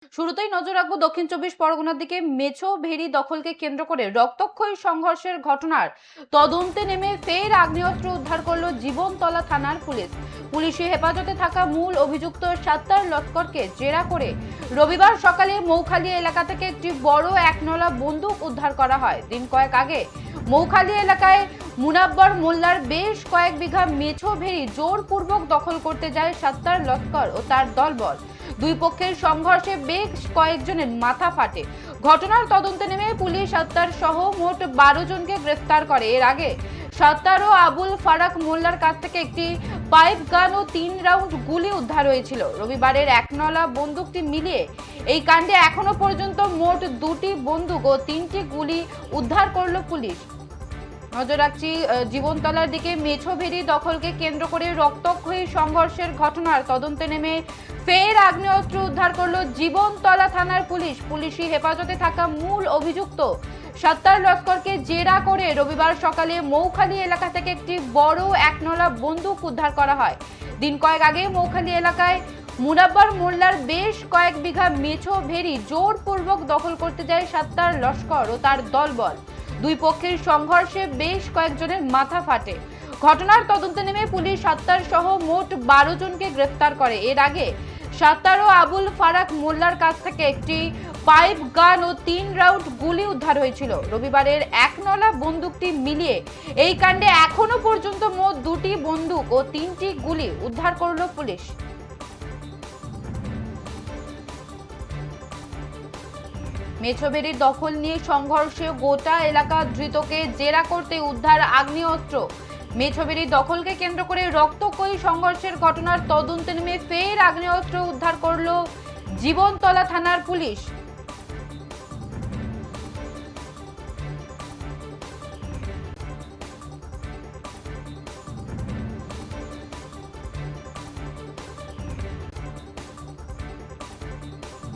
শুরুতেই নজর রাখবো দক্ষিণ চব্বিশ পরগনার দিকে। মেছো ভেড়ি দখলকে কেন্দ্র করে রক্তক্ষয়ী সংঘর্ষের ঘটনার তদন্তে নেমে ফের আগ্নেয়াস্ত্র উদ্ধার করলো জীবনতলা থানার পুলিশ। পুলিশি হেফাজতে থাকা মূল অভিযুক্ত সাত্তার লস্করকে জেরা করে রবিবার সকালে মৌখালী এলাকা থেকে একটি বড় একনলা বন্দুক উদ্ধার করা হয়। দিন কয়েক আগে মৌখালী এলাকায় মুনাব্বর মোল্লার বেশ কয়েক বিঘা মেছো ভেড়ি জোরপূর্বক দখল করতে যায় সাত্তার লস্কর ও তার দলবল। দুই পক্ষের সংঘর্ষে বেশ কয়েকজনের মাথা ফাটে। ঘটনার তদন্তে নেমে পুলিশ সাত্তার সহ মোট 12 জনকে গ্রেফতার করে। এর আগে সাত্তার ও আবুল ফারাক মোল্লার কাছ থেকে একটি পাইপ গান ও 3 রাউন্ড গুলি উদ্ধার হয়েছিল। রবিবারের একনলা বন্দুকটি মিলিয়ে এই কাণ্ডে এখনো পর্যন্ত মোট 2টি বন্দুক ও 3টি গুলি উদ্ধার করল পুলিশ। নজর রাখছি জীবনতলার দিকে। মেছো ভেড়ি দখলকে কেন্দ্র করে রক্তক্ষয়ী সংঘর্ষের ঘটনার তদন্তে নেমে ফের আগ্নেয়াস্ত্র উদ্ধার করলো জীবনতলা থানার পুলিশ। পুলিশি হেফাজতে থাকা মূল অভিযুক্ত সাত্তার লস্করকে জেরা করে রবিবার সকালে মৌখালী এলাকা থেকে একটি বড় একনলা বন্দুক উদ্ধার করা হয়। দিন কয়েক আগে মৌখালী এলাকায় মুনাব্বর মোল্লার বেশ কয়েক বিঘা মেছো ভেড়ি জোরপূর্বক দখল করতে যায় সাত্তার লস্কর ও তার দলবল। দুই পক্ষের সংঘর্ষে বেশ কয়েকজনের মাথা ফাটে। ঘটনার তদন্তে নেমে পুলিশ সাত্তার সহ মোট 12 জনকে গ্রেফতার করে। এর আগে সাত্তার ও আবুল ফারাক মোল্লার কাছ থেকে একটি পাইপ গান ও 3 রাউন্ড গুলি উদ্ধার হয়েছিল। রবিবারের একনলা বন্দুকটি মিলিয়ে এই কাণ্ডে এখনো পর্যন্ত মোট 2টি বন্দুক ও 3টি গুলি উদ্ধার করল পুলিশ। মেছো ভেড়ির দখল নিয়ে সংঘর্ষে গোটা এলাকা ধৃতকে জেরা করতে উদ্ধার আগ্নেয়াস্ত্র। মেছো ভেড়ির দখলকে কেন্দ্র করে রক্তক্ষয়ী সংঘর্ষের ঘটনার তদন্তে নেমে ফের আগ্নেয়াস্ত্র উদ্ধার করল জীবনতলা থানার পুলিশ।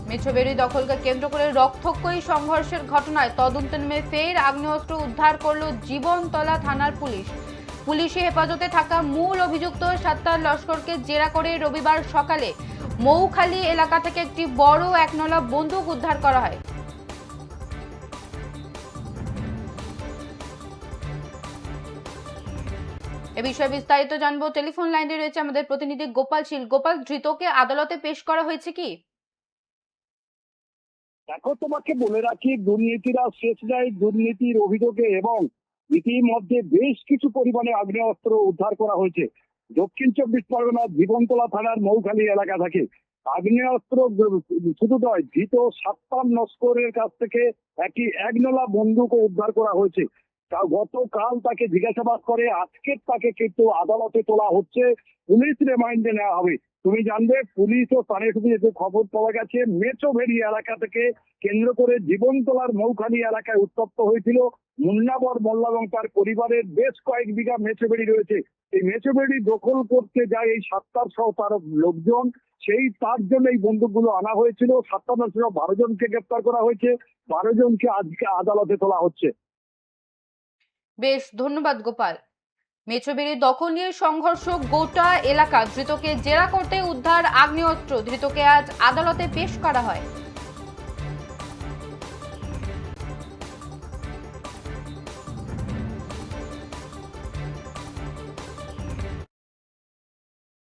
মেছো ভেড়ি দখলকে কেন্দ্র করে রক্তক্ষয়ী সংঘর্ষের ঘটনায় তদন্তে নেমে ফের আগ্নেয়াস্ত্র উদ্ধার করলো জীবনতলা থানার পুলিশ। পুলিশি হেফাজতে থাকা মূল অভিযুক্ত সাত্তার লস্করকে জেরা করে রবিবার সকালে মৌখালী এলাকা থেকে একটি বড় একনলা বন্দুক উদ্ধার করা হয়। এ বিষয়ে বিস্তারিত জানবো। টেলিফোন লাইনে রয়েছে আমাদের প্রতিনিধি গোপাল শীল। গোপাল, ধৃতকে আদালতে পেশ করা হয়েছে কি? দেখো, তোমাকে বলে রাখি, দুর্নীতিরা শেষ যায় দুর্নীতির অভিযোগে এবং ইতিমধ্যে বেশ কিছু পরিমাণে আগ্নেয়াস্ত্র উদ্ধার করা হয়েছে দক্ষিণ চব্বিশ পরগনার জীবনতলা থানার মৌখালী এলাকা থেকে। আগ্নেয়াস্ত্র শুধু নয়, ধৃত সাত্তার লস্করের কাছ থেকে একটি একনলা বন্দুকও উদ্ধার করা হয়েছে। গতকাল তাকে জিজ্ঞাসাবাদ করে আজকে তাকে কিন্তু আদালতে তোলা হচ্ছে, পুলিশ রিমান্ডে নেওয়া হবে। তুমি জানবে, পুলিশ ও স্থানীয় সূত্রে খবর পাওয়া গেছে মেছো ভেড়ি এলাকা থেকে কেন্দ্র করে জীবনতলার মৌখালী এলাকায় উত্তপ্ত হয়েছিল মুন্নাবর মোল্লা এবং তার পরিবারের বেশ কয়েক বিঘা মেছো ভেড়ি রয়েছে। এই মেছো ভেড়ি দখল করতে যায় এই সাত্তার সহ তার লোকজন, তার জন্য এই বন্দুকগুলো আনা হয়েছিল। সাত্তার সহ 12 জনকে গ্রেপ্তার করা হয়েছে, 12 জনকে আজকে আদালতে তোলা হচ্ছে। বেশ, ধন্যবাদ গোপাল। মেছো ভেড়ির দখল নিয়ে সংঘর্ষ গোটা এলাকা, ধৃতকে জেরা করতে উদ্ধার আগ্নেয়াস্ত্র। ধৃতকে আজ আদালতে পেশ করা হয়।